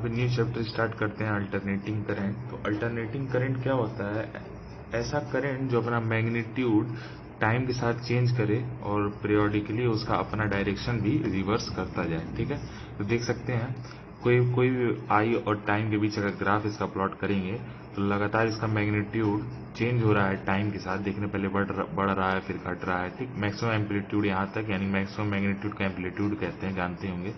पे new chapter start करते हैं अल्टरनेटिंग करंट। तो अल्टरनेटिंग करंट क्या होता है? ऐसा करंट जो अपना मैग्नीट्यूड टाइम के साथ चेंज करे और पीरियोडिकली उसका अपना डायरेक्शन भी रिवर्स करता जाए। ठीक है, तो देख सकते हैं कोई भी आई और टाइम के बीच अगर ग्राफ इसका प्लॉट करेंगे तो लगातार इसका मैग्नीट्यूड चेंज हो रहा है टाइम के साथ। देखने पहले बढ़ रहा है फिर घट रहा है। ठीक, मैक्सिमम एम्पलीट्यूड यहाँ तक, यानी मैक्सिमम मैग्नीट्यूड का एम्पलीट्यूड कहते हैं, जानते होंगे।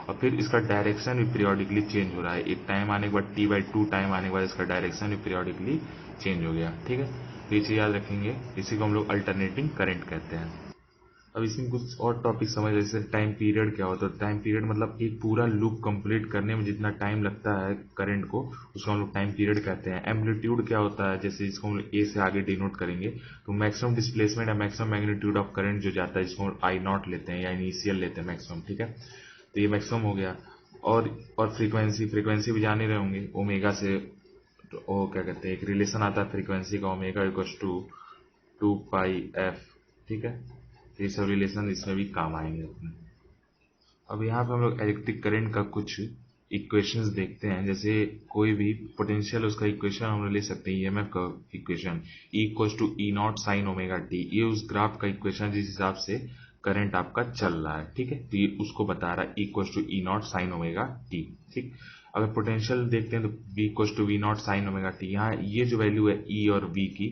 और फिर इसका डायरेक्शन भी पीरियोडिकली चेंज हो रहा है। एक टाइम आने के बाद t/2 टाइम आने के बाद इसका डायरेक्शन भी पीरियोडिकली चेंज हो गया। ठीक है, तो ये चीज याद रखेंगे, इसी को हम लोग अल्टरनेटिंग करंट कहते हैं। अब इसमें कुछ और टॉपिक समझ, जैसे टाइम पीरियड क्या होता है। टाइम पीरियड मतलब एक पूरा लूप कंप्लीट करने में जितना टाइम लगता है करंट को, उसको हम लोग टाइम पीरियड कहते हैं। एम्पलीट्यूड क्या होता है, जैसे इसको हम लोग ए से आगे डिनोट करेंगे, तो मैक्सिमम डिस्प्लेसमेंट या मैक्सिमम मैग्नीट्यूड ऑफ करंट जो जाता है, जिसको आई नॉट लेते हैं या इनिशियल लेते हैं मैक्सिमम। ठीक है, तो ये मैक्सिमम हो गया। और फ्रीक्वेंसी भी जान ही रहे होंगे, ओमेगा से तो वो क्या कहते हैं, एक रिलेशन आता है फ्रीक्वेंसी का, ओमेगा इक्वल्स टू 2πf। ठीक है, तो ये सब रिलेशन इसमें भी काम आएंगे अपने। अब यहाँ पे हम लोग इलेक्ट्रिक करंट का कुछ इक्वेशंस देखते हैं। जैसे कोई भी पोटेंशियल, उसका इक्वेशन हम लोग ले सकते हैं, ईएमएफ का equation E equals to E naught sine omega T. ये उस ग्राफ का इक्वेशन जिस हिसाब से करंट आपका चल रहा है। ठीक है, तो ये उसको बता रहा है E equals to E naught sine omega T. ठीक, अगर पोटेंशियल देखते हैं तो V equals to V naught sine omega T. यहाँ ये जो वैल्यू है E और V की,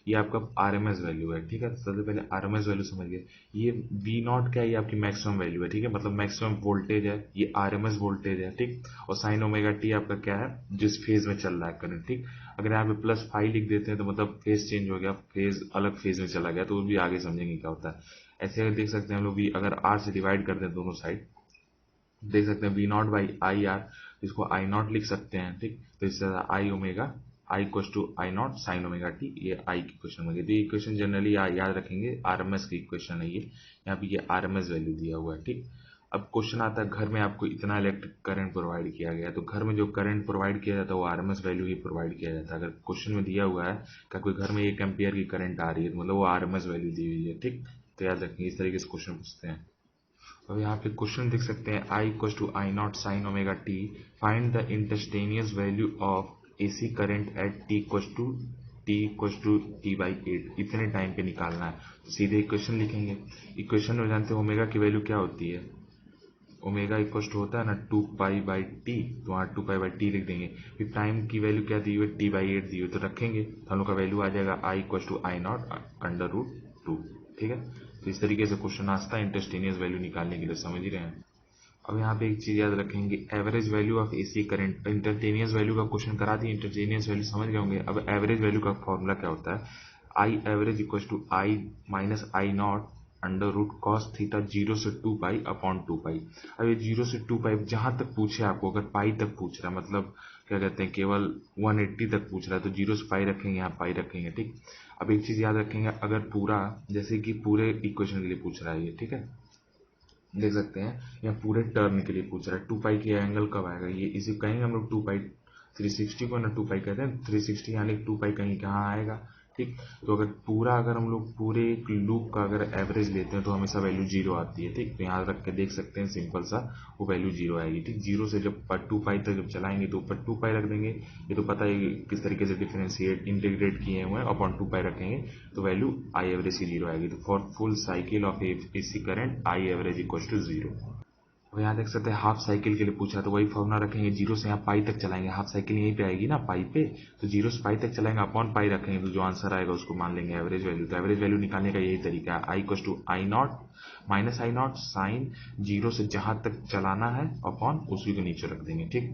ये आपका आरएमएस वैल्यू है। ठीक है, तो सबसे पहले आरएमएस वैल्यू समझिए। ये वी नॉट क्या है, ये आपकी मैक्सिमम वैल्यू है। ठीक है, मतलब मैक्सिमम वोल्टेज है, ये आरएमएस वोल्टेज है। ठीक, और साइन ओमेगा टी आपका क्या है, जिस फेज में चल रहा है करंट। ठीक, अगर यहाँ पे +5 लिख देते हैं तो मतलब फेज चेंज हो गया, फेज अलग फेज में चला गया, तो वो भी आगे समझेंगे क्या होता है। ऐसे अगर देख सकते हैं हम लोग भी, अगर आर से डिवाइड कर दें दोनों साइड, देख सकते हैं V naught by I R, इसको आई नॉट लिख सकते हैं। ठीक, तो इससे I omega, I equal to I naught sine omega T, ये आई की इक्वेशन होगी। तो ये इक्वेशन जनरली याद रखेंगे, आरएमएस की इक्वेशन है ये, यहाँ पे ये आरएमएस वैल्यू दिया हुआ है। ठीक, अब क्वेश्चन आता है, घर में आपको इतना इलेक्ट्रिक करंट प्रोवाइड किया गया है, तो घर में जो करंट प्रोवाइड किया जाता है वो आरएमएस वैल्यू ही प्रोवाइड किया जाता है। अगर क्वेश्चन में दिया हुआ है कि कोई घर में 1 एम्पियर की करंट आ रही है, तो मतलब वो आरएमएस वैल्यू दी हुई है। ठीक, तो याद रखेंगे, इस तरीके से क्वेश्चन पूछते हैं। अब यहाँ पे क्वेश्चन देख सकते हैं, I equal to I naught sine omega T, find the instantaneous value of AC current at T equal to t/8। इतने टाइम पे निकालना है, तो सीधे इक्वेशन लिखेंगे। इक्वेशन में जानते हैं ओमेगा की वैल्यू क्या होती है, ओमेगा इक्वल टू होता है ना 2π/t, तो वहाँ 2π/t लिख देंगे। फिर टाइम की वैल्यू क्या दी हुई है, t/8 दी हुई, तो रखेंगे तो हम लोग का वैल्यू आ जाएगा I equal to I naught under root 2। ठीक है, तो इस तरीके से क्वेश्चन आता है इंस्टेंटेनियस वैल्यू निकालने के लिए, समझ ही रहे हैं। अब यहाँ पे एक चीज याद रखेंगे, average value of AC current. Instantaneous value का क्वेश्चन करा दिए, इंस्टेंटेनियस वैल्यू समझ गए होंगे। अब एवरेज वैल्यू का फॉर्मूला क्या होता है, I average equal to I minus I naught under root cos theta 0 से 2π/2π। अब ये 0 से 2π जहां तक पूछे आपको, अगर पाई तक पूछ रहा है, मतलब क्या कहते हैं केवल 180 तक पूछ रहा है, तो 0 से पाई रखेंगे, यहाँ पाई रखेंगे। ठीक, अब एक चीज याद रखेंगे, अगर पूरा, जैसे कि पूरे इक्वेशन के लिए पूछ रहा है ये, ठीक है, देख सकते हैं यहाँ पूरे टर्न के लिए पूछ रहा है, 2π की एंगल कब आएगा, ये इसी कहेंगे हम लोग 2π। 360 को ना 2π कहते हैं, 360 यानी 2π कहीं कहाँ आएगा। ठीक, तो अगर हम लोग पूरे एक लूप का अगर एवरेज लेते हैं तो हमेशा वैल्यू 0 आती है। ठीक, तो यहाँ रख के देख सकते हैं, सिंपल सा वो वैल्यू 0 आएगी। ठीक, 0 से जब 2π तक जब चलाएंगे तो ऊपर 2π रख देंगे, ये तो पता है किस तरीके से डिफरेंशिएट इंटीग्रेट किए हुए हैं, अपॉन 2π रखेंगे तो वैल्यू आई एवरेज की 0 आएगी। तो for full cycle of AC current I average equal to 0। अब यहाँ देख सकते हैं हाफ साइकिल के लिए पूछा, तो वही फॉर्मूला रखेंगे, 0 से यहाँ पाई तक चलाएंगे, हाफ साइकिल यहीं पे आएगी ना पाई पे, तो 0 से पाई तक चलाएंगे, अपॉन पाई रखेंगे, तो जो आंसर आएगा उसको मान लेंगे एवरेज वैल्यू। तो एवरेज वैल्यू निकालने का यही तरीका है, I equal to I naught minus I naught sine 0 से जहां तक चलाना है अपॉन उसी को नीचे रख देंगे। ठीक,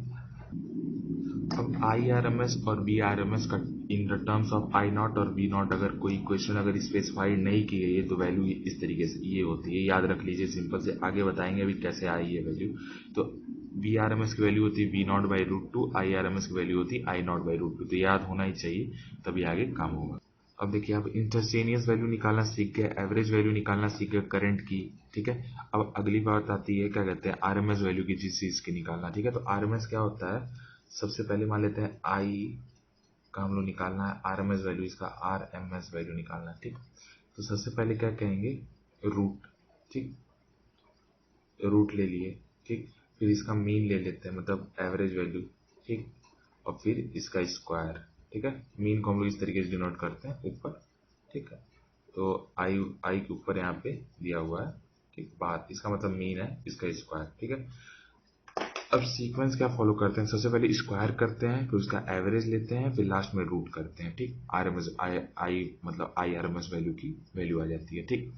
अब आई आर एम एस और वी आर एम एस का in the terms of I not और वी नॉट अगर कोई इक्वेशन अगर स्पेसिफाइड नहीं की गई है तो वैल्यू इस तरीके से ये होती है, याद रख लीजिए, सिंपल से आगे बताएंगे अभी कैसे आई है वैल्यू। तो वी आर एम एस की वैल्यू होती है V naught by root two, I R M S की वैल्यू होती है I naught by root two, तो याद होना ही चाहिए, तभी आगे काम होगा। अब देखिए, आप इंस्टेंटेनियस वैल्यू निकालना सीख गए, एवरेज वैल्यू निकालना सीख गए करंट की। ठीक है, अब अगली बात आती है क्या कहते हैं आरएमएस वैल्यू की, जिस चीज की निकालना। ठीक है, तो आरएमएस क्या होता है, सबसे पहले मान लेते हैं आई का हम लोग निकालना है आरएमएस वैल्यू, इसका आरएमएस वैल्यू निकालना है। ठीक, तो सबसे पहले क्या कहेंगे, रूट। ठीक, रूट ले लिए। ठीक, फिर इसका मीन ले लेते हैं, मतलब एवरेज वैल्यू, ठीक, और फिर इसका स्क्वायर, ठीक है। मीन को हम लोग इस तरीके से डिनोट करते हैं ऊपर, ठीक है। तो आई आई के ऊपर यहाँ पे दिया हुआ है, ठीक, बाहर इसका मतलब मीन है, इसका स्क्वायर, ठीक है। अब सीक्वेंस क्या फॉलो करते हैं, सबसे पहले स्क्वायर करते हैं, फिर उसका एवरेज लेते हैं, फिर लास्ट में रूट करते हैं, ठीक। आरएमएस आई मतलब आई आरएमएस वैल्यू की वैल्यू आ जाती है, ठीक।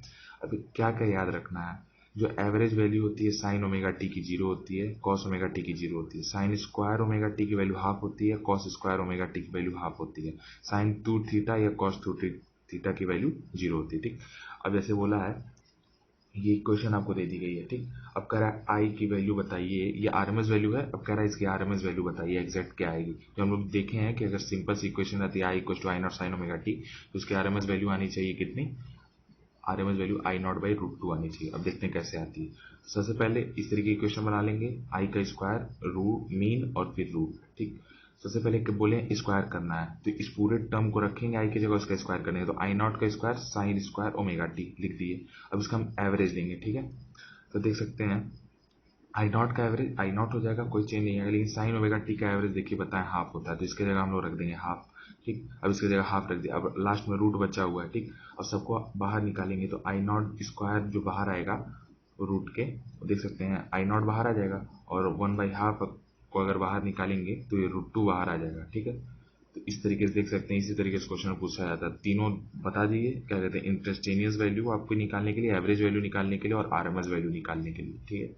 अभी क्या क्या याद रखना है, जो एवरेज वैल्यू होती है साइन ओमेगा टी की 0 होती है, कॉस ओमेगा टी की 0 होती है, साइन स्क्वायर ओमेगा टी की वैल्यू हाफ होती है, कॉस स्क्वायर ओमेगा टी की वैल्यू हाफ होती है, साइन 2 थीटा या कॉस 2 थीटा की वैल्यू 0 होती है, ठीक। अब जैसे बोला है, ये इक्वेशन आपको दे दी गई है, ठीक। अब कह रहा है आई की वैल्यू बताइए, ये आरएमएस वैल्यू है, अब कह रहा है इसकी आरएमएस वैल्यू बताइए एग्जैक्ट क्या आएगी। जो हम लोग देखे हैं कि अगर सिंपल सी इक्वेशन रहती है I equal to I naught sine omega T, तो उसकी आरएमएस वैल्यू आनी चाहिए कितनी, RMS value I naught by root two आनी चाहिए। अब देखते हैं कैसे आती है। सबसे पहले इस तरीके की इक्वेशन बना लेंगे, आई का स्क्वायर रूट मीन और फिर रूट, ठीक। सबसे पहले बोले स्क्वायर करना है, तो इस पूरे टर्म को रखेंगे आई की जगह, उसका स्क्वायर करेंगे, तो आई नॉट का square sine square omega T लिख दिए। अब इसका हम एवरेज लेंगे, ठीक है। तो देख सकते हैं आई नॉट का एवरेज आई नॉट हो जाएगा, कोई चेंज नहीं आएगा, लेकिन साइन ओमेगा टी का एवरेज देखिए बताएं हाफ होता है, तो इसके जगह हम लोग रख देंगे हाफ, ठीक। अब इसकी जगह हाफ रख दिया, अब लास्ट में रूट बचा हुआ है, ठीक। अब सबको बाहर निकालेंगे, तो आई नॉट स्क्वायर जो बाहर आएगा रूट के, देख सकते हैं आई नॉट बाहर आ जाएगा, और 1/2 को अगर बाहर निकालेंगे तो ये रूट टू बाहर आ जाएगा, ठीक है। तो इस तरीके से देख सकते हैं, इसी तरीके से क्वेश्चन पूछा जाता है। तीनों बता दीजिए, क्या कहते हैं, इंटरचेंजियस वैल्यू आपको निकालने के लिए, एवरेज वैल्यू निकालने के लिए और आरएमएस वैल्यू निकालने के लिए, ठीक है।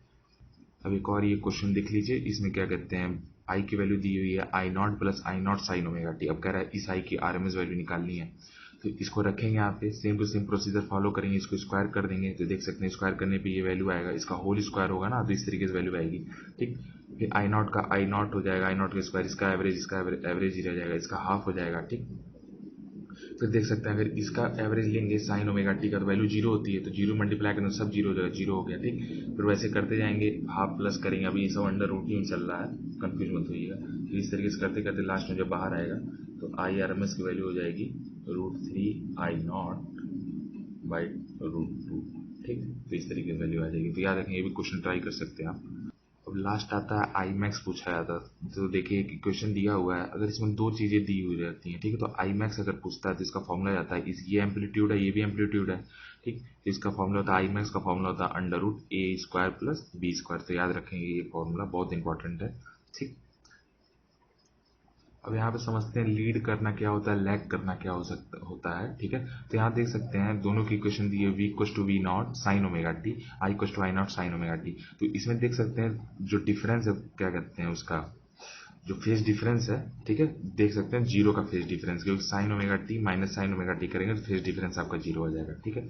अब एक और ये क्वेश्चन देख लीजिए, इसमें क्या कहते हैं, आई की वैल्यू दी हुई है I naught plus I naught sine omega t. अब कह रहा है इस आई की आरएमएस वैल्यू निकालनी है, तो इसको रखेंगे यहाँ पे, same to same procedure follow करेंगे, इसको स्क्वायर कर देंगे, तो देख सकते हैं स्क्वायर करने पे ये वैल्यू आएगा, इसका होल स्क्वायर होगा ना, तो इस तरीके से वैल्यू आएगी, ठीक। फिर आई नॉट का आई नॉट हो जाएगा, आई नॉट का स्क्वायर, इसका एवरेज ही रह जाएगा, इसका हाफ हो जाएगा, ठीक। फिर देख सकते हैं अगर इसका एवरेज लेंगे साइन ओमेगा टी का, तो वैल्यू 0 होती है, तो 0 मल्टीप्लाई करना सब 0 हो जाएगा, 0 हो गया, ठीक। फिर वैसे करते जाएंगे, हाफ प्लस करेंगे, अभी ये सब अंडर रूट ही चल रहा है, कंफ्यूज मत होइएगा। फिर इस तरीके से करते करते लास्ट में जब बाहर आएगा, तो आई आर एम एस की वैल्यू हो जाएगी √3 आई नॉट बाई √2, ठीक। तो इस तरीके की वैल्यू आ जाएगी। तो याद रखें, ये भी क्वेश्चन ट्राई कर सकते हैं आप। अब लास्ट आता है आई मैक्स पूछा जाता है, तो देखिए एक इक्वेशन दिया हुआ है, अगर इसमें दो चीजें दी हुई रहती हैं, ठीक है, तो आई मैक्स अगर पूछता है तो इसका फॉर्मूला जाता है, इस ये एम्पलीट्यूड है, ये भी एम्पलीट्यूड है, ठीक। तो इसका फॉर्मूला होता है, आई मैक्स का फॉर्मूला होता है अंडर रूट ए स्क्वायर प्लस बी स्क्वायर। तो याद रखेंगे ये फॉर्मूला बहुत इंपॉर्टेंट है, ठीक। अब यहाँ पे समझते हैं लीड करना क्या होता है, लैग करना क्या होता है, ठीक है। तो यहाँ देख सकते हैं दोनों की इक्वेशन दी है, v equal to V naught sine omega T, I equal to I naught sine omega T. तो इसमें देख सकते हैं जो डिफरेंस है, क्या कहते हैं उसका, जो फेज डिफरेंस है, ठीक है, देख सकते हैं 0 का फेज डिफरेंस, क्योंकि sign omega T minus sign omega T करेंगे तो फेज डिफरेंस आपका 0 हो जाएगा, ठीक है।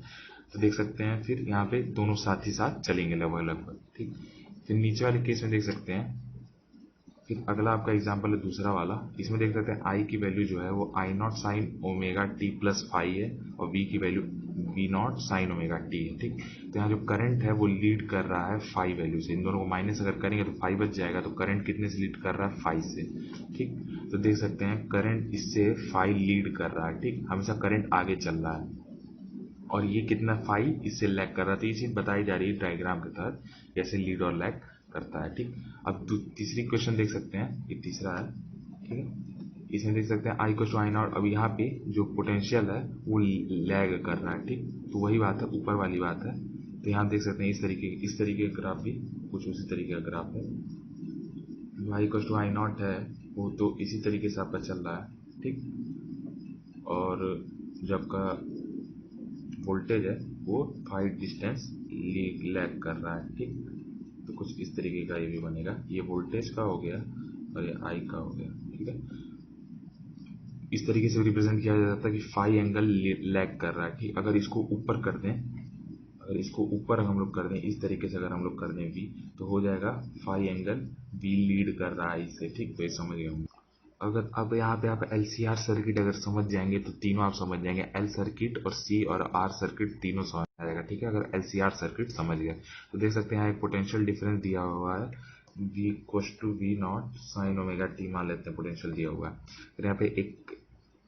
तो देख सकते हैं फिर यहाँ पे दोनों साथ ही साथ चलेंगे लगभग लगभग, ठीक। फिर नीचे वाले केस में देख सकते हैं, फिर अगला आपका एग्जाम्पल है दूसरा वाला, इसमें देख सकते हैं आई की वैल्यू जो है वो I naught sine omega T plus five है, और वी की value V naught sine omega t है, ठीक। तो यहाँ जो करंट है वो लीड कर रहा है फाइव वैल्यू से, इन दोनों को माइनस अगर करेंगे तो फाइव बच जाएगा, तो करंट कितने से लीड कर रहा है, फाइव से, ठीक। तो देख सकते हैं करंट इससे फाइव लीड कर रहा है, ठीक, हमेशा करंट आगे चल रहा है, और ये कितना फाइव इससे लैग कर रहा था, ये चीज बताई जा रही है डायग्राम के तहत कैसे लीड और लैग करता है, ठीक। अब तीसरी क्वेश्चन देख सकते हैं, ये तीसरा है, ठीक है। इसमें देख सकते हैं आई इक्वल टू आई नॉट, अब यहाँ पे जो पोटेंशियल है वो लैग कर रहा है, ठीक। तो वही बात है, ऊपर वाली बात है। तो यहाँ देख सकते हैं इस तरीके का ग्राफ भी कुछ उसी तरीके का ग्राफ है, जो आई इक्वल टू आई नॉट है वो तो इसी तरीके से आपका चल रहा है, ठीक। और जब का वोल्टेज है वो फाइव डिस्टेंस लैग कर रहा है, ठीक। तो कुछ इस तरीके का ये भी बनेगा, ये वोल्टेज का हो गया और ये आई का हो गया, ठीक है। इस तरीके से रिप्रेजेंट किया जाता है कि फाइव एंगल लैग कर रहा है, ठीक। अगर इसको ऊपर कर दें, अगर इसको ऊपर हम लोग कर दें इस तरीके से, अगर हम लोग कर दें वी, तो हो जाएगा फाइव एंगल वी लीड कर रहा है इससे, ठीक। तो ये समझ गए होंगे। अगर अब यहाँ पे आप एलसीआर सर्किट अगर समझ जाएंगे तो तीनों आप समझ जाएंगे, एल सर्किट और सी और आर सर्किट तीनों समझ आ जाएगा, ठीक है। अगर एलसीआर सर्किट समझ गए तो देख सकते हैं यहाँ एक पोटेंशियल डिफरेंस दिया हुआ है, v equal to V naught sine omega T मान लेते हैं पोटेंशियल दिया हुआ है। फिर यहाँ पे एक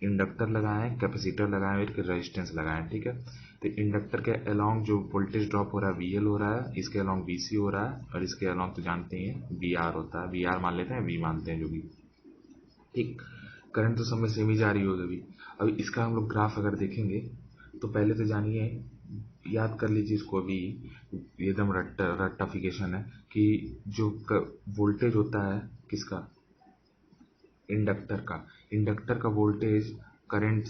इंडक्टर लगाए हैं, कैपेसिटर लगाए हैं, एक रेजिस्टेंस लगाए हैं, ठीक है। तो इंडक्टर के अलोंग जो वोल्टेज ड्रॉप हो रहा है VL हो रहा है, इसके अलोंग VC हो रहा है, और इसके अलोंग तो जानते हैं VR होता है, VR मान लेते हैं, V मानते हैं जो भी, ठीक। करंट तो सब में सेम ही जा रही होगी अभी। अभी इसका हम लोग ग्राफ अगर देखेंगे तो पहले तो जानिए, याद कर लीजिए इसको अभी, ये एकदम रट्टाफिकेशन है कि जो वोल्टेज होता है किसका, इंडक्टर का वोल्टेज करंट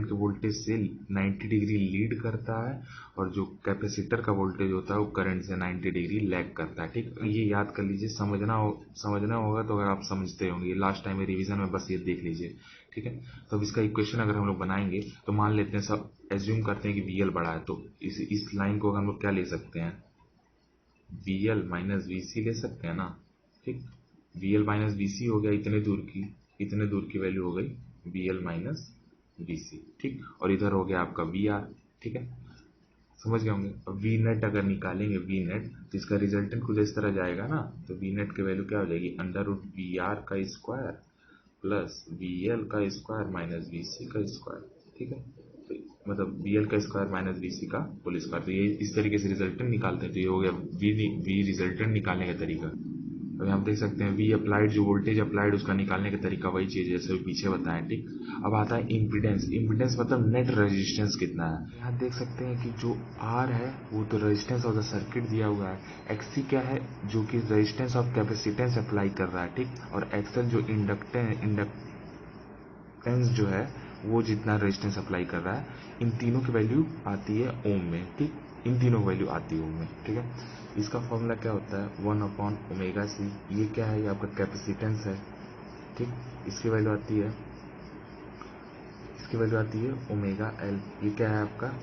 के वोल्टेज से 90 डिग्री लीड करता है, और जो कैपेसिटर का वोल्टेज होता है वो करंट से 90 डिग्री लैग करता है, ठीक। ये याद कर लीजिए, समझना होगा तो अगर आप समझते होंगे, लास्ट टाइम में रिवीजन में बस ये देख लीजिए, ठीक है। तो अब इसका इक्वेशन अगर हम लोग बनाएंगे तो मान लेते हैं, सब एज्यूम करते हैं कि VL बड़ा है, तो इस लाइन को हम लोग क्या ले सकते हैं, VL माइनस VC ले सकते हैं ना, ठीक। VL माइनस VC हो गया, इतने दूर की वैल्यू हो गई VL माइनस VC, ठीक। और इधर हो गया आपका VR, ठीक है, समझ गए होंगे। अब वी नेट अगर निकालेंगे, वी नेट, तो इसका रिजल्टेंट कुछ इस तरह जाएगा ना, तो वी नेट की वैल्यू क्या हो जाएगी, अंडर रूट VR का स्क्वायर प्लस VL का स्क्वायर माइनस VC का स्क्वायर, ठीक है। तो मतलब VL का स्क्वायर माइनस VC का होल स्क्वायर, तो ये इस तरीके से रिजल्टेंट निकालते हैं। तो ये हो गया वी रिजल्टेंट निकालने का तरीका। अभी आप देख सकते हैं वी अप्लाइड, जो वोल्टेज अप्लाइड उसका निकालने का तरीका वही चीज है जैसे पीछे बताएं, ठीक। अब आता है इम्पीडेंस। इम्पीडेंस मतलब नेट रेजिस्टेंस कितना है। यहाँ देख सकते हैं कि जो R है वो तो रेजिस्टेंस ऑफ द सर्किट दिया हुआ है, XC क्या है जो कि रेजिस्टेंस ऑफ कैपेसिटेंस अप्लाई कर रहा है, ठीक। और XL जो इंडक्टेंस जो है वो जितना रेजिस्टेंस अप्लाई कर रहा है, इन तीनों की वैल्यू आती है ओम में, ठीक। इन तीनों की वैल्यू आती है ओम में, ठीक है। इसका फॉर्मूला क्या होता है, 1/ωc। ये क्या है, ये आपका कैपेसिटेंस है, ठीक। इसकी वैल्यू आती है ωL। ये क्या है आपका,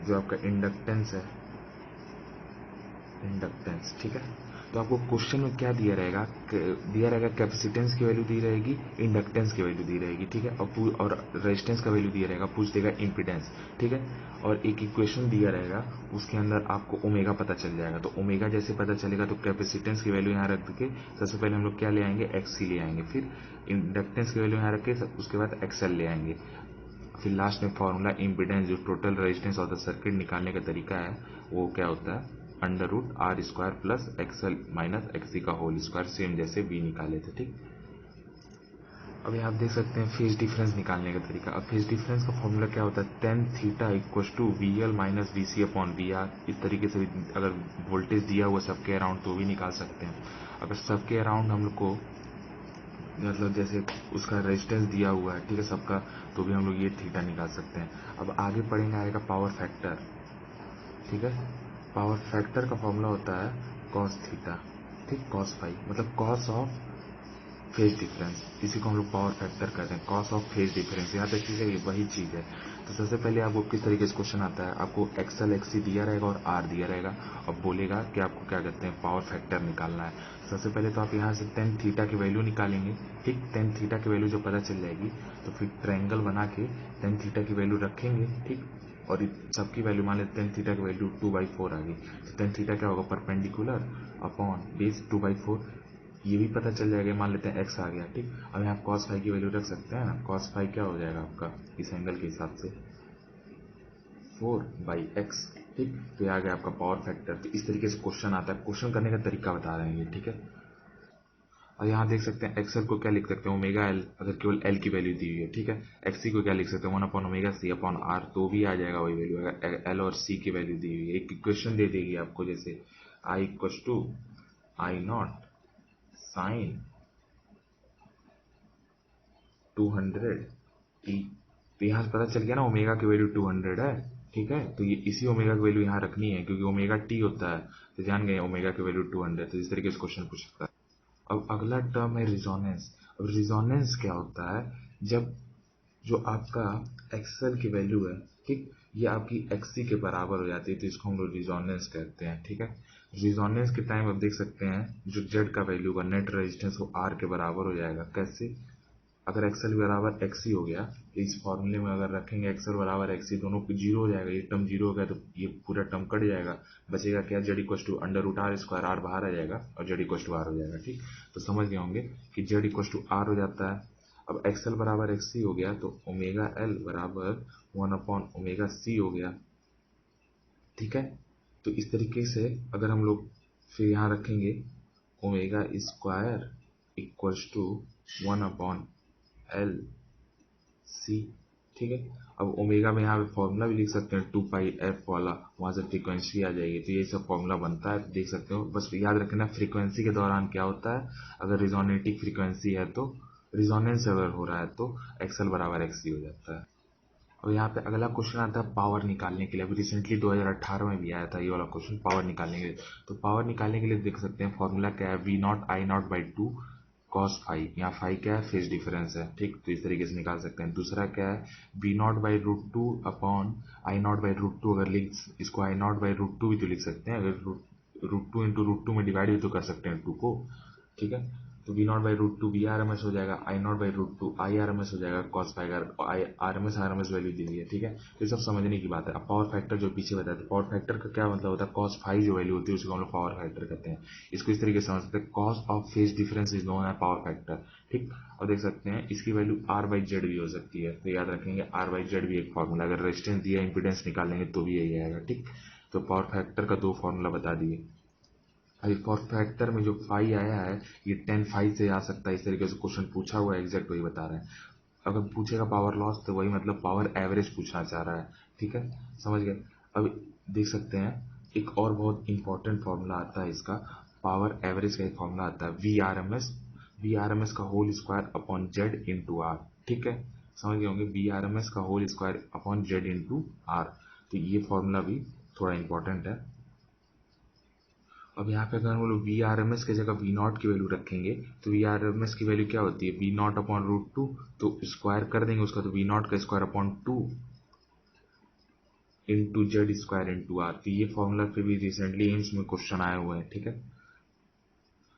जो आपका इंडक्टेंस, ठीक है। तो आपको क्वेश्चन में क्या दिया रहेगा, कैपेसिटेंस की वैल्यू दी रहेगी, इंडक्टेंस की वैल्यू दी रहेगी, ठीक है। और रेजिस्टेंस का वैल्यू दिया रहेगा, पूछ देगा इम्पीडेंस, ठीक है। और एक इक्वेशन दिया रहेगा, उसके अंदर आपको ओमेगा पता चल जाएगा। तो ओमेगा जैसे पता चलेगा तो कैपेसिटेंस की वैल्यू यहाँ रख के सबसे पहले हम लोग क्या ले आएंगे, XC ले आएंगे, फिर इंडक्टेंस की वैल्यू यहाँ रख के उसके बाद XL ले आएंगे, फिर लास्ट में फॉर्मूला इम्पीडेंस, जो total resistance of the circuit निकालने का तरीका है, वो क्या होता है, under root R square plus XL minus XC का होल स्क्वायर, सेम जैसे V निकाले थे, ठीक। अभी आप देख सकते हैं फेज डिफरेंस निकालने का तरीका। अब फेज डिफरेंस का फॉर्मूला क्या होता है, tan theta equal to VL minus VC upon VR। इस तरीके से अगर वोल्टेज दिया हुआ सबके अराउंड तो भी निकाल सकते हैं। अगर सबके अराउंड हम लोग को, मतलब जैसे उसका रेजिस्टेंस दिया हुआ है, ठीक है, सबका, तो भी हम लोग ये थीटा निकाल सकते हैं। अब आगे पढ़ेंगे, आएगा पावर फैक्टर, ठीक है। पावर फैक्टर का फॉर्मूला होता है कॉस थीटा, ठीक, कॉस फाई, मतलब कॉस ऑफ फेज डिफरेंस, इसी को हम लोग पावर फैक्टर कहते हैं, कॉस ऑफ फेज डिफरेंस। यहाँ तक ठीक है, ये वही चीज है। तो सबसे पहले आपको किस तरीके से क्वेश्चन आता है, आपको XL XC दिया रहेगा और R दिया रहेगा, और बोलेगा कि आपको क्या कहते हैं, पावर फैक्टर निकालना है। सबसे पहले तो आप यहाँ से tan थीटा की वैल्यू निकालेंगे, ठीक। tan थीटा की वैल्यू जब पता चल जाएगी तो फिर ट्रायंगल बना के tan थीटा की वैल्यू रखेंगे, ठीक। और सबकी वैल्यू मान लेते हैं, tan थीटा की वैल्यू 2/4 आ गई, तो tan थीटा क्या होगा, परपेंडिकुलर अपॉन बेस 2/4। ये भी पता चल जाएगा, मान लेते हैं x आ गया, ठीक। अब यहाँ cos फाई की वैल्यू रख सकते हैं ना, cos फाई क्या हो जाएगा आपका इस एंगल के हिसाब से 4/x, ठीक। तो ये आ गया आपका पावर फैक्टर। तो इस तरीके से क्वेश्चन आता है, क्वेश्चन करने का तरीका बता रहे हैं ये, ठीक है। और यहाँ देख सकते हैं XL को क्या लिख सकते हैं, ωL, अगर केवल L की वैल्यू दी हुई है, ठीक है। XC को क्या लिख सकते हैं, 1/ωc/R, तो भी आ जाएगा वही वैल्यू, अगर L और C की वैल्यू दी हुई है। एक इक्वेशन दे देगी आपको, जैसे I equal to I0 sine 200 T. तो यहाँ से पता चल गया ना ओमेगा की वैल्यू 200 है, ठीक है। तो ये इसी ओमेगा की वैल्यू यहाँ रखनी है, क्योंकि ओमेगा टी होता है, तो जान गए ओमेगा की वैल्यू 200। तो इस तरीके से क्वेश्चन पूछ सकता है। अब अगला टर्म है रिजोनेंस। अब रिजोनेंस क्या होता है, जब जो आपका एक्सएल की वैल्यू है, ठीक, ये आपकी एक्सी के बराबर हो जाती है, तो इसको हम लोग रिजोनेंस कहते हैं, ठीक है। रिजोनेंस के टाइम आप देख सकते हैं जो जेड का वैल्यू का नेट रेजिस्टेंस वो आर के बराबर हो जाएगा। कैसे, अगर एक्सएल बराबर एक्सी हो गया, तो इस फॉर्मूले में अगर रखेंगे एक्सएल बराबर एक्सी, दोनों को जीरो हो जाएगा, ये टर्म जीरो हो गया तो ये पूरा टर्म कट जाएगा, बचेगा क्या, Z equal to under root R square, R बाहर आ जाएगा और जेड इक्वल टू आर हो जाएगा, ठीक। तो समझ गए होंगे कि जेड इक्वल टू आर हो जाता है। अब एक्सएल बराबर एक्सी हो गया तो ओमेगा एल बराबर 1/ωc हो गया, ठीक है। तो इस तरीके से अगर हम लोग फिर यहाँ रखेंगे omega square equals to 1/L C, ठीक है। अब ओमेगा में यहाँ पे फॉर्मूला भी लिख सकते हैं 2πf वाला, वहाँ से फ्रीक्वेंसी आ जाएगी। तो ये सब फॉर्मूला बनता है, देख सकते हो। बस याद रखना फ्रीक्वेंसी के दौरान क्या होता है, अगर रिजोनेटिव फ्रीक्वेंसी है तो रिजोनेंस अगर हो रहा है तो एक्सएल बराबर एक्सी हो जाता है। और यहाँ पे अगला क्वेश्चन आता है पावर निकालने के लिए। अभी रिसेंटली 2018 में भी आया था ये वाला क्वेश्चन, पावर निकालने के लिए। तो पावर निकालने के लिए देख सकते हैं फॉर्मूला क्या है, V0I0/2 cos फाई। यहाँ फाई क्या है, फेज डिफरेंस है, ठीक। तो इस तरीके से निकाल सकते हैं। दूसरा क्या है, V0/√2 अपॉन I0/√2। अगर लिख इसको I0/√2 भी तो लिख सकते हैं, अगर √2 इंटू √2 में डिवाइड भी तो कर सकते हैं 2 को, ठीक है। तो V0/√2 VRMS हो जाएगा, I0/√2 IRMS हो जाएगा cos फाई का। RMS वैल्यू दी हुई है, ठीक है। तो ये सब समझने की बात है। अब पावर फैक्टर जो पीछे बताया था, पावर फैक्टर का क्या मतलब होता है, cos फाई जो वैल्यू होती है उसको हम लोग पावर फैक्टर कहते हैं। इसको इस तरीके से समझ सकते हैं, cos of phase difference is known as power factor, ठीक। और देख सकते हैं इसकी वैल्यू R/Z भी हो सकती है। तो याद रखेंगे R/Z भी एक फॉर्मूला, अगर रेजिस्टेंस दिया इंपीडेंस निकालेंगे तो भी यही आएगा, ठीक। तो पावर फैक्टर का 2 फॉर्मूला बता दिए। अभी पावर फैक्टर में जो फाई आया है ये 10 फाई से आ सकता है, इस तरीके से क्वेश्चन पूछा हुआ है, एग्जैक्ट वही बता रहे हैं। अगर पूछेगा पावर लॉस तो वही मतलब पावर एवरेज पूछना चाह रहा है, ठीक है, समझ गए। अब देख सकते हैं एक और बहुत इंपॉर्टेंट फॉर्मूला आता है इसका, पावर एवरेज का एक फॉर्मूला आता है वी आर एम एस का whole square upon Z into R, ठीक है। समझ गए होंगे, वी आर एम एस का whole square upon Z into R. तो ये फॉर्मूला भी थोड़ा इंपॉर्टेंट है। अब यहाँ पे अगर हम लोग वी आर एम एस की जगह वी नॉट की वैल्यू रखेंगे तो वी आर एम एस की वैल्यू क्या होती है, वी नॉट अपॉन √2। तो स्क्वायर कर देंगे उसका, तो वी नॉट का square upon 2 into Z square into R. तो ये फॉर्मूला पे भी रिसेंटली एम्स में क्वेश्चन आए हुए हैं, ठीक है।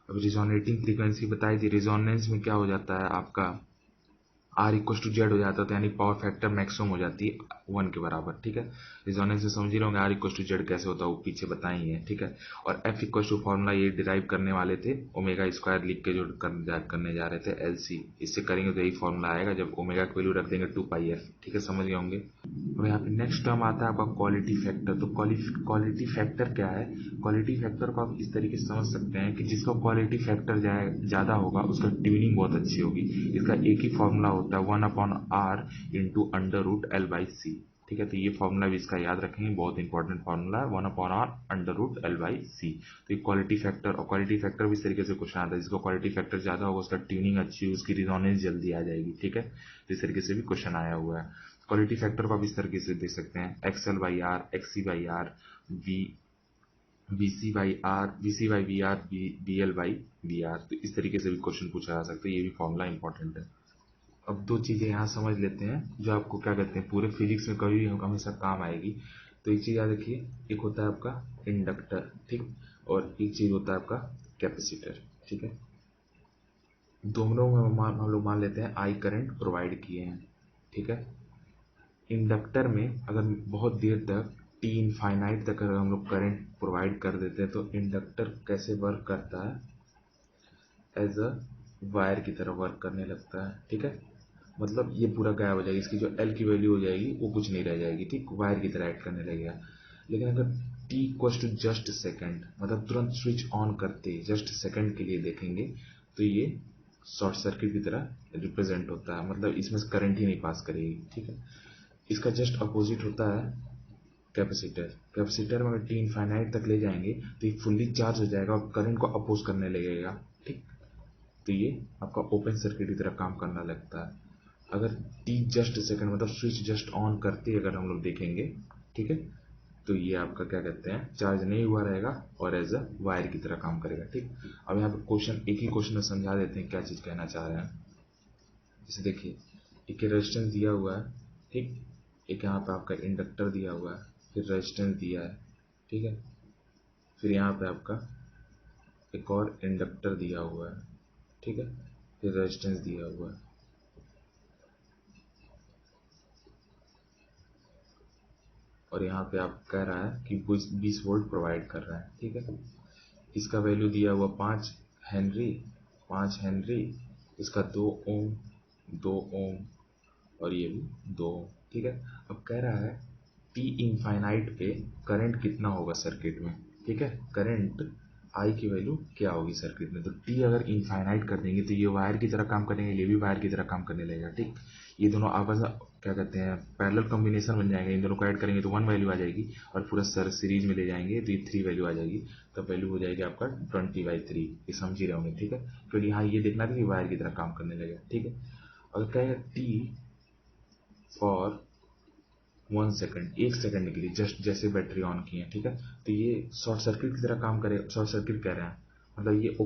अब रिजोनेटिंग फ्रीक्वेंसी बताई थी, रिजोनेंस में क्या हो जाता है आपका R=Z हो जाता है, तो यानी पावर फैक्टर मैक्सिमम हो जाती है 1 के बराबर, ठीक है। रिजोनेंस से समझ ही रहोगे R=Z कैसे होता है, वो पीछे बताएंगे, ठीक है। और F फॉर्मूला ये डिराइव करने वाले थे, ओमेगा स्क्वायर लिख के जो करने जा रहे थे LC, इससे करेंगे तो यही फॉर्मूला आएगा जब ओमेगा की वैल्यू रख देंगे 2πf, ठीक है, समझ गए होंगे। अब यहाँ पे नेक्स्ट टर्म आता है आपका क्वालिटी फैक्टर। तो क्वालिटी फैक्टर क्या है, क्वालिटी फैक्टर को आप इस तरीके से समझ सकते हैं कि जिसका क्वालिटी फैक्टर ज़्यादा होगा उसका ट्यूनिंग बहुत अच्छी होगी। इसका एक ही फॉर्मूला होता है 1/R इंटू √L/C, ठीक है। तो ये फॉर्मूला भी इसका याद रखेंगे, बहुत इंपॉर्टेंट फॉर्मूला है, 1/R √L/C। तो ये क्वालिटी फैक्टर, और क्वालिटी फैक्टर भी इस तरीके से क्वेश्चन आता है, जिसका क्वालिटी फैक्टर ज़्यादा होगा उसका ट्यूनिंग अच्छी होगी, उसकी रिजोनेंस जल्दी आ जाएगी, ठीक है। तो इस तरीके से भी क्वेश्चन आया हुआ है। क्वालिटी फैक्टर को आप इस तरीके से देख सकते हैं, XL/R, XC/R, we VC/VR, BL/VR। तो इस तरीके से भी क्वेश्चन पूछा जा सकता है, ये भी फॉर्मूला इंपॉर्टेंट है। अब दो चीज़ें यहाँ समझ लेते हैं जो आपको क्या कहते हैं पूरे फिजिक्स में कभी भी हमेशा काम आएगी। तो एक चीज़ याद रखिए, एक होता है आपका इंडक्टर, ठीक, और एक चीज़ होता है आपका कैपेसिटर, ठीक है। दोनों में हम लोग मान लेते हैं आई करंट प्रोवाइड किए हैं, ठीक है। इंडक्टर में अगर बहुत देर तक टी इनफाइनाइट तक अगर हम लोग करंट प्रोवाइड कर देते हैं तो इंडक्टर कैसे वर्क करता है, एज अ वायर की तरह वर्क करने लगता है, ठीक है। मतलब ये पूरा गायब हो जाएगी, इसकी जो एल की वैल्यू हो जाएगी वो कुछ नहीं रह जाएगी, ठीक, वायर की तरह एक्ट करने लगेगा। लेकिन अगर T equals to just second, मतलब तुरंत स्विच ऑन करते जस्ट सेकेंड के लिए देखेंगे तो ये शॉर्ट सर्किट की तरह रिप्रेजेंट होता है, मतलब इसमें करंट ही नहीं पास करेगी, ठीक है। इसका जस्ट अपोजिट होता है कैपेसिटर। कैपेसिटर में अगर टी इनफाइनाइट तक ले जाएंगे तो ये फुल्ली चार्ज हो जाएगा और करंट को अपोज करने लगेगा, ठीक। तो ये आपका ओपन सर्किट की तरह काम करना लगता है। अगर टी जस्ट सेकंड मतलब स्विच जस्ट ऑन करते अगर हम लोग देखेंगे, ठीक है, तो ये आपका क्या कहते हैं चार्ज नहीं हुआ रहेगा और एज अ वायर की तरह काम करेगा, ठीक। अब यहाँ पे क्वेश्चन एक ही क्वेश्चन में समझा देते हैं क्या चीज़ कहना चाह रहे हैं। जैसे देखिए एक रेजिस्टेंस दिया हुआ है, ठीक, एक यहाँ पे आपका इंडक्टर दिया हुआ है, फिर रेजिस्टेंस दिया है, ठीक है, फिर यहाँ पे आपका एक और इंडक्टर दिया हुआ है, ठीक है, फिर रेजिस्टेंस दिया हुआ है। और यहाँ पे आप कह रहा है कि 20 वोल्ट प्रोवाइड कर रहा है, ठीक है। इसका वैल्यू दिया हुआ 5 हेनरी, 5 हेनरी, इसका 2 ओम, 2 ओम, और ये भी 2 ओम, ठीक है। अब कह रहा है टी इनफाइनाइट पे करंट कितना होगा सर्किट में, ठीक है, करंट आई की वैल्यू क्या होगी सर्किट में। तो टी अगर इनफाइनाइट कर देंगे तो ये वायर की तरह काम करेंगे, ये भी वायर की तरह काम करने लगेगा, ठीक। ये दोनों आपस क्या कहते हैं पैरेलल कॉम्बिनेशन बन जाएंगे, इन दोनों को ऐड करेंगे तो 1 वैल्यू आ जाएगी, और पूरा सर सीरीज में ले जाएंगे तो ये 3 वैल्यू आ जाएगी। तो वैल्यू हो जाएगी आपका 20/3। ये समझ ही रहे होंगे, ठीक है। फिर यहाँ ये देखना था कि वायर की तरह काम करने लगेगा, ठीक है। अगर कहेगा टी फॉर 1 सेकंड, 1 सेकंड के लिए, जस्ट जैसे बैटरी ऑन की है, ठीक है, तो ये शॉर्ट सर्किट की तरह काम करेगा। शॉर्ट सर्किट कह रहे हैं मतलब ये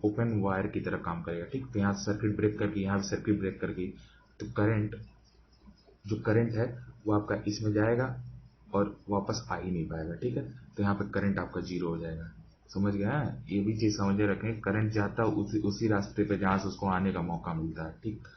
ओपन वायर की तरह काम करेगा, ठीक। तो यहाँ सर्किट ब्रेक करके, यहाँ सर्किट ब्रेक करके, तो करंट जो करंट है वो आपका इसमें जाएगा और वापस आ ही नहीं पाएगा, ठीक है। तो यहाँ पे करंट आपका 0 हो जाएगा। समझ गया है, ये भी चीज समझ रखें, करंट जाता है उसी रास्ते पे जहाँ से उसको आने का मौका मिलता है, ठीक।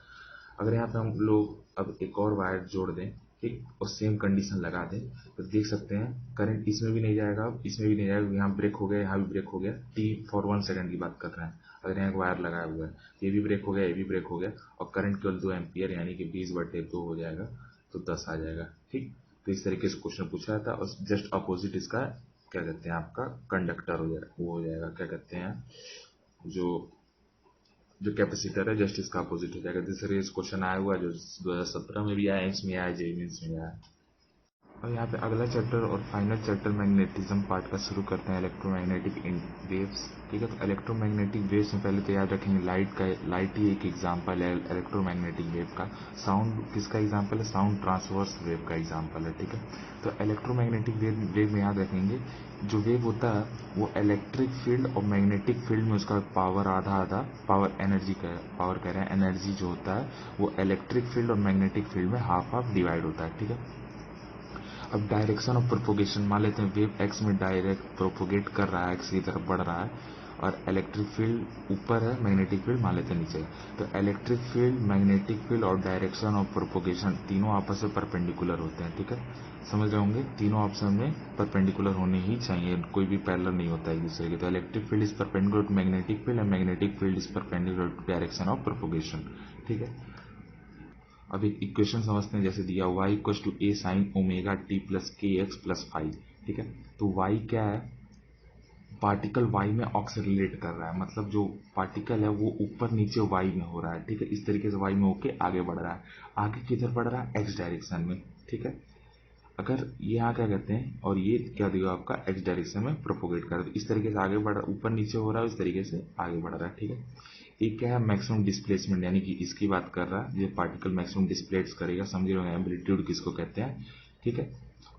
अगर यहाँ पे हम लोग अब एक और वायर जोड़ दें, ठीक, और सेम कंडीशन लगा दें, तो देख सकते हैं करंट इसमें भी नहीं जाएगा, इसमें भी नहीं जाएगा, यहाँ ब्रेक हो गया, यहाँ भी ब्रेक हो गया। टी फॉर 1 सेकंड की बात कर रहे हैं। अगर यहाँ एक वायर लगाया हुआ है, ये भी ब्रेक हो गया, ये भी ब्रेक हो गया, और करंट केवल 2 एम्पियर यानी कि 20/2 हो जाएगा, तो 10 आ जाएगा, ठीक। तो इस तरीके से क्वेश्चन पूछा था, और जस्ट अपोजिट इसका क्या कहते हैं आपका कंडक्टर हो जाएगा, वो हो जाएगा क्या कहते हैं जो जो कैपेसिटर है, जस्ट इसका अपोजिट हो जाएगा। दूसरे इस क्वेश्चन आया हुआ जो 2017 में भी आया, इसमें आया, जेईई मेंस में आया। और यहाँ पे अगला चैप्टर और फाइनल चैप्टर मैग्नेटिज्म पार्ट का शुरू करते हैं, इलेक्ट्रोमैग्नेटिक वेव्स, ठीक है। तो इलेक्ट्रोमैग्नेटिक वेव्स में पहले तो याद रखेंगे लाइट ही एक एग्जांपल है इलेक्ट्रोमैग्नेटिक वेव का। साउंड किसका एग्जांपल है, साउंड ट्रांसवर्स वेव का एग्जांपल है, ठीक है। तो इलेक्ट्रोमैग्नेटिक वेव में याद रखेंगे जो वेव होता है वो इलेक्ट्रिक फील्ड और मैग्नेटिक फील्ड में उसका पावर आधा आधा, पावर एनर्जी का पावर कह रहे हैं, एनर्जी जो होता है वो इलेक्ट्रिक फील्ड और मैग्नेटिक फील्ड में हाफ हाफ डिवाइड होता है, ठीक है। अब डायरेक्शन ऑफ प्रोपोगेशन मान लेते हैं वेव एक्स में डायरेक्ट प्रोपोगेट कर रहा है, एक्स की तरफ बढ़ रहा है, और इलेक्ट्रिक फील्ड ऊपर है, मैग्नेटिक फील्ड मान लेते हैं नीचे। तो इलेक्ट्रिक फील्ड, मैग्नेटिक फील्ड और डायरेक्शन ऑफ प्रोपोगेशन तीनों आपस में परपेंडिकुलर होते हैं, ठीक है। समझ रहे होंगे, तीनों ऑप्शन में परपेंडिकुलर होने ही चाहिए, कोई भी पैरेलल नहीं होता है एक दूसरे के। तो electric field is perpendicular to magnetic field and magnetic field is perpendicular to direction of propagation, ठीक है। अब एक इक्वेशन समझते हैं, जैसे दिया y equal to a sine omega T plus K X plus five, ठीक है। तो y क्या है, पार्टिकल y में ऑक्सीलरेट कर रहा है, मतलब जो पार्टिकल है वो ऊपर नीचे y में हो रहा है, ठीक है। इस तरीके से y में होके आगे बढ़ रहा है, आगे किधर बढ़ रहा है, x डायरेक्शन में, ठीक है। अगर ये यहाँ क्या कहते हैं, और ये क्या दिया आपका x डायरेक्शन में प्रोपोगेट कर रहा है, तो इस तरीके से आगे बढ़ रहा है, ऊपर नीचे हो रहा है, इस तरीके से आगे बढ़ रहा है, ठीक है। एक क्या है मैक्सिमम डिस्प्लेसमेंट, यानी कि इसकी बात कर रहा है, ये पार्टिकल मैक्सिमम डिस्प्लेस करेगा, समझ रहे हो, एम्पलीट्यूड किसको कहते हैं, ठीक है।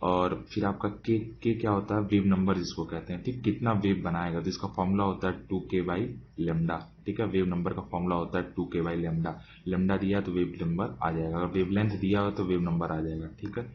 और फिर आपका के क्या होता है, वेव नंबर जिसको कहते हैं, ठीक, कितना वेव बनाएगा, तो इसका फॉर्मूला होता है 2k/λ, ठीक है। वेव नंबर का फॉर्मूला होता है 2k/λ, लेमडा दिया तो वेव नंबर आ जाएगा, अगर वेव लेंथ दिया हो तो वेव नंबर आ जाएगा, ठीक है।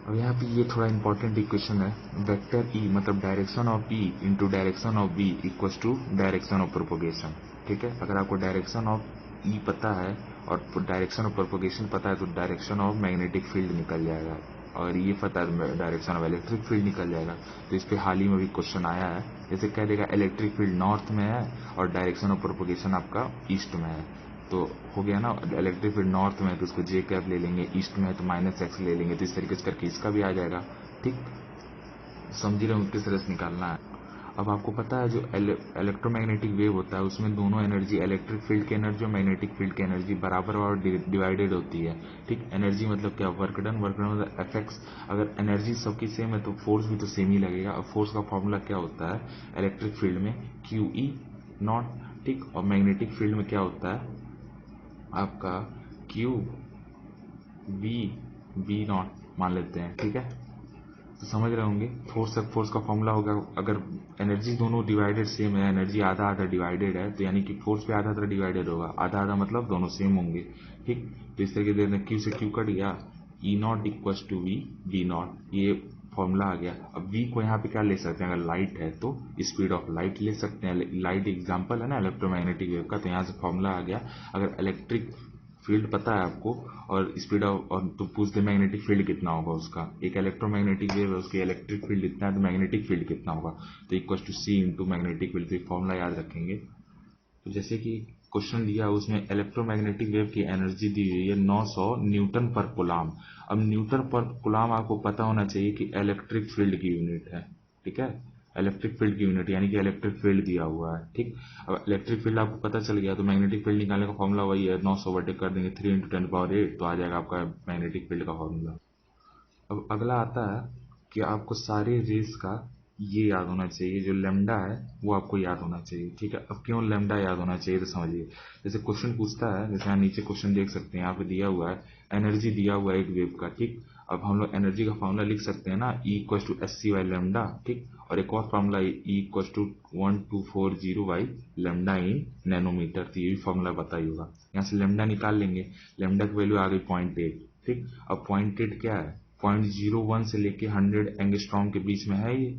अब यहाँ पे ये थोड़ा इंपॉर्टेंट इक्वेशन है, वेक्टर ई मतलब direction of E into direction of B equal to direction of propagation, ठीक है। अगर आपको डायरेक्शन ऑफ ई पता है और डायरेक्शन ऑफ प्रोपोगेशन पता है तो डायरेक्शन ऑफ मैग्नेटिक फील्ड निकल जाएगा, और ये पता है डायरेक्शन ऑफ इलेक्ट्रिक फील्ड निकल जाएगा। तो इस पे हाल ही में भी क्वेश्चन आया है, जैसे कह देगा इलेक्ट्रिक फील्ड नॉर्थ में है और डायरेक्शन ऑफ प्रोपोगेशन आपका ईस्ट में है, तो हो गया ना, इलेक्ट्रिक फील्ड नॉर्थ में है तो उसको जे कैप ले लेंगे, ईस्ट में है तो -x ले लेंगे, तो इस तरीके से करके इसका भी आ जाएगा, ठीक। समझ रहे हो किस तरह से निकालना है। अब आपको पता है जो इलेक्ट्रोमैग्नेटिक वेव होता है उसमें दोनों एनर्जी, इलेक्ट्रिक फील्ड की एनर्जी और मैग्नेटिक फील्ड की एनर्जी बराबर और डिवाइडेड होती है, ठीक। एनर्जी मतलब क्या, वर्क डन मतलब एफेक्ट्स। अगर एनर्जी सबकी सेम है तो फोर्स भी तो सेम ही लगेगा, और फोर्स का फॉर्मूला क्या होता है इलेक्ट्रिक फील्ड में QE0, ठीक, और मैग्नेटिक फील्ड में क्या होता है आपका QV0 मान लेते हैं, ठीक है। तो समझ रहे होंगे, फोर्स का फॉर्मूला होगा, अगर एनर्जी दोनों डिवाइडेड सेम है, एनर्जी आधा आधा डिवाइडेड है, तो यानी कि फोर्स भी आधा आधा डिवाइडेड होगा, आधा आधा मतलब दोनों सेम होंगे, ठीक। तो इस तरीके से क्यू से क्यू कट गया, E0 इक्वल टू V0, ये फॉर्मूला आ गया। अब V को यहाँ पे क्या ले सकते हैं, अगर लाइट है तो स्पीड ऑफ लाइट ले सकते हैं, लाइट एग्जांपल है ना इलेक्ट्रोमैग्नेटिक वेव का, तो यहाँ से फॉर्मूला आ गया। अगर इलेक्ट्रिक फील्ड पता है आपको और स्पीड ऑफ, और तो पूछते मैग्नेटिक फील्ड कितना होगा उसका, एक इलेक्ट्रोमैग्नेटिक वेव है उसकी इलेक्ट्रिक फील्ड इतना है तो मैग्नेटिक फील्ड कितना होगा, तो equal to C into magnetic field, तो फॉर्मूला याद रखेंगे। तो जैसे कि क्वेश्चन दिया है उसमें इलेक्ट्रोमैग्नेटिक वेव की एनर्जी दी हुई है 900 न्यूटन पर कूलाम। अब न्यूटन पर कूलाम आपको पता होना चाहिए कि इलेक्ट्रिक फील्ड की यूनिट है, ठीक है, इलेक्ट्रिक फील्ड की यूनिट यानी कि इलेक्ट्रिक फील्ड दिया हुआ है, ठीक। अब इलेक्ट्रिक फील्ड आपको पता चल गया तो मैग्नेटिक फील्ड निकालने का फॉर्मूला वही है, 900 बटे कर देंगे 3 × 10⁸ तो आ जाएगा आपका मैग्नेटिक फील्ड का फॉर्मूला। अब अगला आता है कि आपको सारी रेस का ये याद होना चाहिए, जो लेमडा है वो आपको याद होना चाहिए, ठीक है। अब क्यों लेमडा याद होना चाहिए तो समझिए। जैसे क्वेश्चन पूछता है, जैसे यहाँ नीचे क्वेश्चन देख सकते हैं, यहाँ पे दिया हुआ है एनर्जी दिया हुआ है एक वेव का, ठीक। अब हम लोग एनर्जी का फॉर्मूला लिख सकते हैं ना, E=sc/λ, ठीक। और एक और फॉर्मूला E=1240/λ इन नैनोमीटर, तो ये भी फॉर्मूला पता ही होगा। यहाँ से लेमडा निकाल लेंगे, लेमडा की वैल्यू आ गई 0.8, ठीक। अब 0.8 क्या है, 0.01 से लेके 100 एंगस्ट्रॉम के बीच में है ये,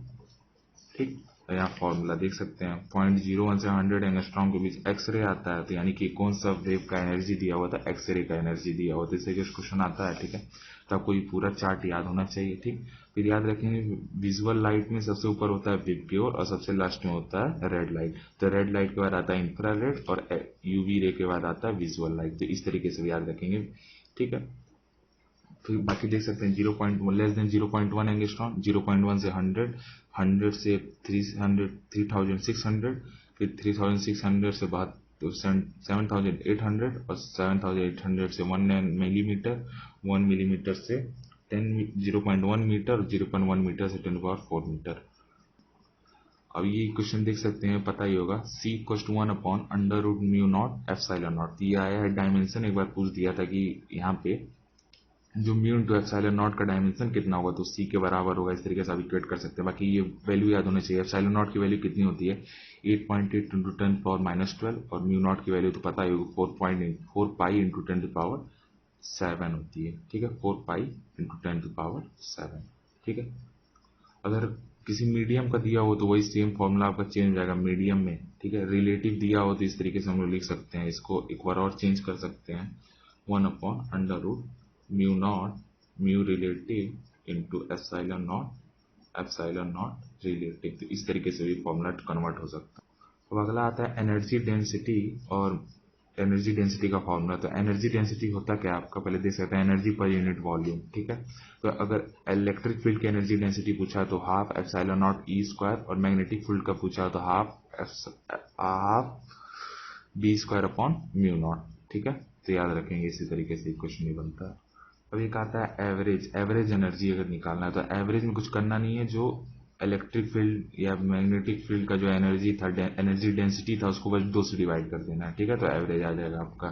ठीक। तो यहाँ फॉर्मूला देख सकते हैं 0.01 से 100 एंगस्ट्रॉम के बीच एक्सरे आता है, तो यानी कि कौन सा वेव का एनर्जी दिया हुआ था, एक्सरे का एनर्जी दिया हुआ था, इससे जो क्वेश्चन आता है, ठीक है। तो आपको ये पूरा चार्ट याद होना चाहिए, ठीक। फिर याद रखेंगे विजुअल लाइट में सबसे ऊपर होता है विबग्योर और सबसे लास्ट में होता है रेड लाइट। तो रेड लाइट के बाद आता है इंफ्रारेड और यूवी रे के बाद आता है विजुअल लाइट। तो इस तरीके से भी याद रखेंगे, ठीक है। फिर बाकी देख सकते हैं 0.1 लेस देन 0.1 एंगस्ट्रॉम, 0.1 से 100, 100 से 300 3600, फिर 3600 से बाद तो 7800 और 7800 से 1 मिलीमीटर, 1 मिलीमीटर से 0.1 मीटर और 0.1 मीटर से 10⁴ मीटर। अब ये क्वेश्चन देख सकते हैं, पता ही होगा C=1/√μ0 ये आया है डायमेंशन, एक बार पूछ दिया था कि यहाँ पे जो म्यू इंटू एप्सिलॉन नॉट का डायमेंशन कितना होगा तो सी के बराबर होगा, इस तरीके से आप इक्वेट कर सकते हैं। बाकी ये वैल्यू याद होनी चाहिए, एप्सिलॉन नॉट की वैल्यू कितनी होती है 8.8 × 10⁻12 और म्यू नॉट की वैल्यू तो पता ही होगा 4 पाई × 10⁻7 होती है, ठीक है, 4 पाई × 10⁻7, ठीक है। अगर किसी मीडियम का दिया हो तो वही सेम फॉर्मूला आपका चेंज हो जाएगा मीडियम में, ठीक है। रिलेटिव दिया हो तो इस तरीके से हम लोग लिख सकते हैं, इसको एक बार और चेंज कर सकते हैं 1/√μ0 mu relative into epsilon naught relative. तो इस तरीके से भी फॉर्मूला कन्वर्ट हो सकता है। अब अगला आता है एनर्जी डेंसिटी और एनर्जी डेंसिटी का फॉर्मूला। तो एनर्जी डेंसिटी होता क्या है आपका, पहले देख सकते हैं एनर्जी पर यूनिट वॉल्यूम, ठीक है। तो अगर इलेक्ट्रिक फील्ड की एनर्जी डेंसिटी पूछा तो हाफ एप्सिलॉन नॉट E² और मैग्नेटिक फील्ड का पूछा तो हाफ B²/μ0, ठीक है। तो याद रखेंगे, इसी तरीके से क्वेश्चन ही बनता है। अब एक आता है एवरेज एनर्जी अगर निकालना है तो एवरेज में कुछ करना नहीं है, जो इलेक्ट्रिक फील्ड या मैग्नेटिक फील्ड का जो एनर्जी था, एनर्जी डेंसिटी था, उसको बस 2 से डिवाइड कर देना है, ठीक है। तो एवरेज आ जाएगा आपका।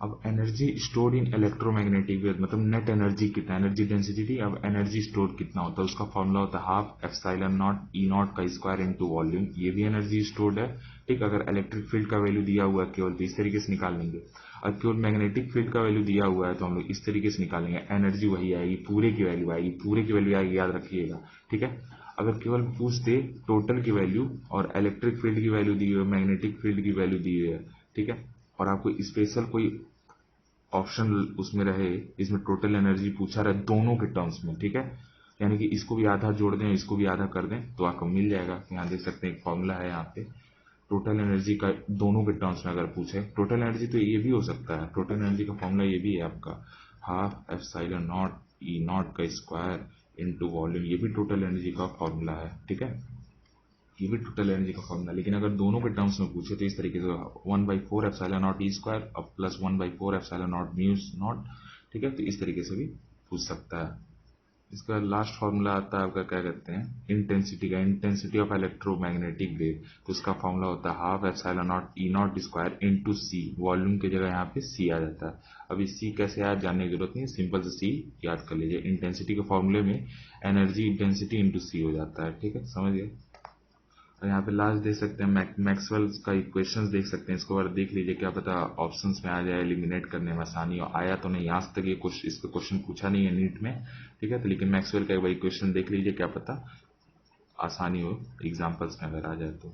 अब energy stored in electromagnetic wave मतलब नेट एनर्जी कितना, एनर्जी डेंसिटी थी, अब एनर्जी स्टोर कितना होता है उसका फॉर्मूला होता है हाफ एप्सिलॉन नॉट E0 का स्क्वायर इंटू वॉल्यूम, ये भी एनर्जी स्टोर्ड है, ठीक। अगर इलेक्ट्रिक फील्ड का वैल्यू दिया हुआ है केवल तो इस तरीके से निकाल लेंगे, और केवल मैग्नेटिक फील्ड का वैल्यू दिया हुआ है तो हम लोग इस तरीके से निकालेंगे, एनर्जी वही आएगी, पूरे की वैल्यू आएगी, पूरे की वैल्यू आएगी, याद रखिएगा, ठीक है। अगर केवल पूछ दे टोटल की वैल्यू और इलेक्ट्रिक फील्ड की वैल्यू दी हुई है, मैग्नेटिक फील्ड की वैल्यू दी हुई है, ठीक है, और आपको स्पेशल कोई ऑप्शन उसमें रहे इसमें टोटल एनर्जी पूछा रहे दोनों के टर्म्स में, ठीक है, यानी कि इसको भी आधा जोड़ दें इसको भी आधा कर दें तो आपको मिल जाएगा। यहाँ देख सकते हैं एक फॉर्मूला है यहाँ पे टोटल एनर्जी का दोनों के टर्म्स में अगर पूछे टोटल एनर्जी तो ये भी हो सकता है, टोटल एनर्जी का फॉर्मूला ये भी है आपका हाफ एप्सिलॉन नॉट E0 का स्क्वायर इंटू वॉल्यूम, ये भी टोटल एनर्जी का फॉर्मूला है, ठीक है, ये भी टोटल एनर्जी का फॉर्मूला। लेकिन अगर दोनों के टर्म्स में पूछे तो इस तरीके से 1/4 एप्सिलॉन नॉट E² और प्लस 1/4 एप्सिलॉन नॉट μ0, ठीक है। तो इस तरीके से भी पूछ सकता है। इसका लास्ट फॉर्मूला आता है आपका क्या कहते हैं इंटेंसिटी का, इंटेंसिटी ऑफ इलेक्ट्रोमैग्नेटिक वेव, तो उसका फॉर्मूला होता है half epsilon naught E0 square into C, volume की जगह यहाँ पे सी आ जाता है। अभी सी कैसे आया जानने की जरूरत नहीं, सिंपल से सी याद कर लीजिए, इंटेंसिटी के फॉर्मूले में एनर्जी इंटेंसिटी इंटू सी हो जाता है, ठीक है, समझिए। और यहाँ पे लास्ट देख सकते हैं मैक्सवेल का इक्वेशंस देख सकते हैं, इसको बार देख लीजिए, क्या पता ऑप्शंस में आ जाए, एलिमिनेट करने में आसानी हो। आया तो नहीं आज तक ये इसका क्वेश्चन पूछा नहीं है नीट में, ठीक है, तो लेकिन मैक्सवेल का एक बार इक्वेशन देख लीजिए, क्या पता आसानी हो एग्जाम्पल्स में अगर आ जाए तो।